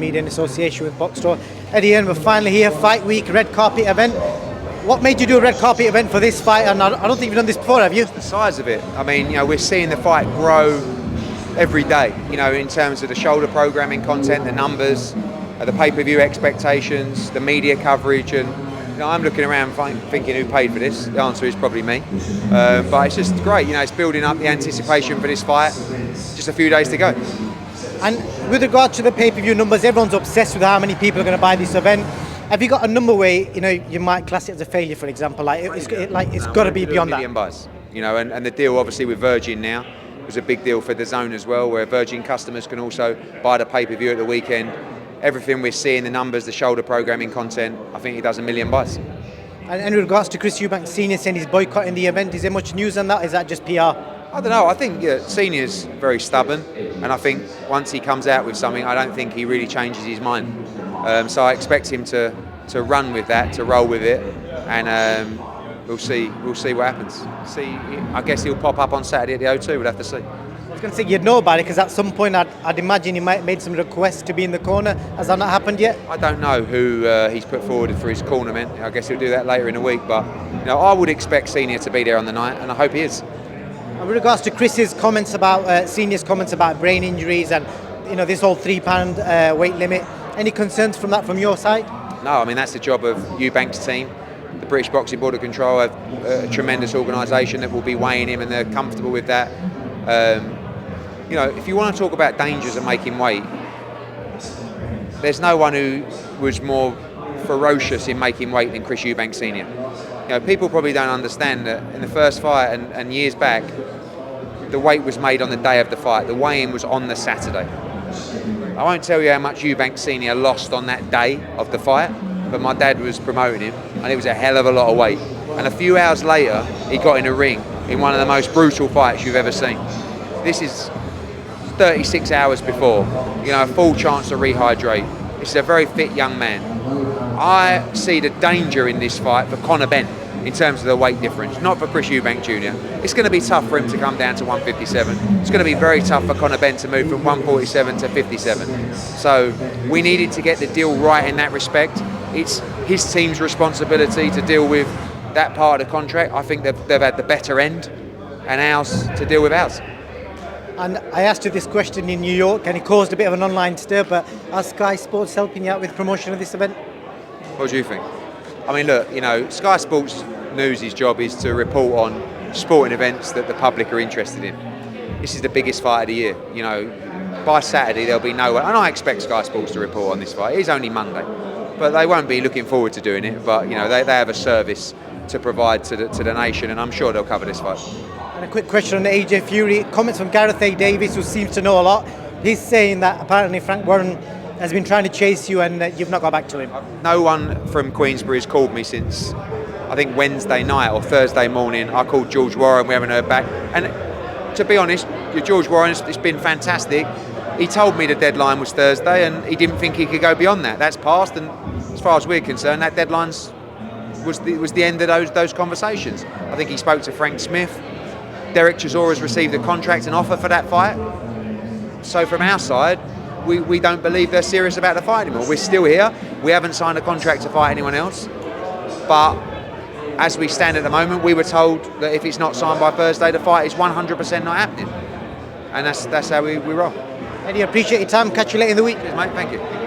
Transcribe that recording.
media in association with Boxstore. Eddie Hearn, we're finally here, fight week, red carpet event. What made you do a red carpet event for this fight? And I don't think you've done this before, have you? The size of it. I mean, we're seeing the fight grow every day, in terms of the shoulder programming content, the numbers, the pay-per-view expectations, the media coverage, and I'm looking around thinking who paid for this. The answer is probably me. But it's just great, it's building up the anticipation for this fight. Just a few days to go. And with regard to the pay-per-view numbers, everyone's obsessed with how many people are going to buy this event. Have you got a number where you might class it as a failure, for example? It's got to be beyond that. 1 million buys, and the deal obviously with Virgin now was a big deal for the zone as well, where Virgin customers can also buy the pay-per-view at the weekend. Everything we're seeing, the numbers, the shoulder programming content, I think he does 1 million buys. And in regards to Chris Eubank Senior saying he's boycotting the event, is there much news on that? Is that just PR? I don't know. I think Senior's very stubborn, and I think once he comes out with something, I don't think he really changes his mind. So I expect him to run with that, to roll with it, and we'll see what happens. I guess he'll pop up on Saturday at the O2. We'll have to see. I was going to say you'd know about it because at some point I'd imagine he might have made some requests to be in the corner. Has that not happened yet? I don't know who he's put forward for his cornerman. I guess he'll do that later in the week, but I would expect Senior to be there on the night, and I hope he is. And with regards to Chris's comments about Senior's comments about brain injuries and this whole £3 weight limit, any concerns from your side? No, I mean that's the job of Eubank's team. The British Boxing Board of Control have a tremendous organisation that will be weighing him, and they're comfortable with that. If you want to talk about dangers of making weight, there's no one who was more ferocious in making weight than Chris Eubank Senior. People probably don't understand that in the first fight and years back, the weight was made on the day of the fight. The weigh-in was on the Saturday. I won't tell you how much Eubank Senior lost on that day of the fight, but my dad was promoting him, and it was a hell of a lot of weight. And a few hours later, he got in a ring in one of the most brutal fights you've ever seen. This is 36 hours before, a full chance to rehydrate. This is a very fit young man. I see the danger in this fight for Conor Benn in terms of the weight difference, not for Chris Eubank Jr. It's going to be tough for him to come down to 157. It's going to be very tough for Conor Benn to move from 147 to 57. So we needed to get the deal right in that respect. It's his team's responsibility to deal with that part of the contract. I think they've had the better end, and ours to deal with ours. And I asked you this question in New York, and it caused a bit of an online stir, but are Sky Sports helping you out with promotion of this event? What do you think? I mean, look, Sky Sports News' job is to report on sporting events that the public are interested in. This is the biggest fight of the year. By Saturday there'll be no way, and I expect Sky Sports to report on this fight. It is only Monday, but they won't be looking forward to doing it. But they have a service to provide to the nation, and I'm sure they'll cover this fight. And a quick question on AJ Fury. Comments from Gareth A. Davis, who seems to know a lot. He's saying that apparently Frank Warren has been trying to chase you and you've not got back to him. No one from Queensbury has called me since, I think, Wednesday night or Thursday morning. I called George Warren, we haven't heard back. And to be honest, George Warren, it's been fantastic. He told me the deadline was Thursday and he didn't think he could go beyond that. That's passed, and as far as we're concerned, that deadline was the end of those conversations. I think he spoke to Frank Smith. Derek Chisora's received a contract and offer for that fight. So from our side, we don't believe they're serious about the fight anymore. We're still here. We haven't signed a contract to fight anyone else. But as we stand at the moment, we were told that if it's not signed by Thursday, the fight is 100% not happening. And that's how we roll. Eddie, appreciate your time. Catch you later in the week. Cheers, mate. Thank you.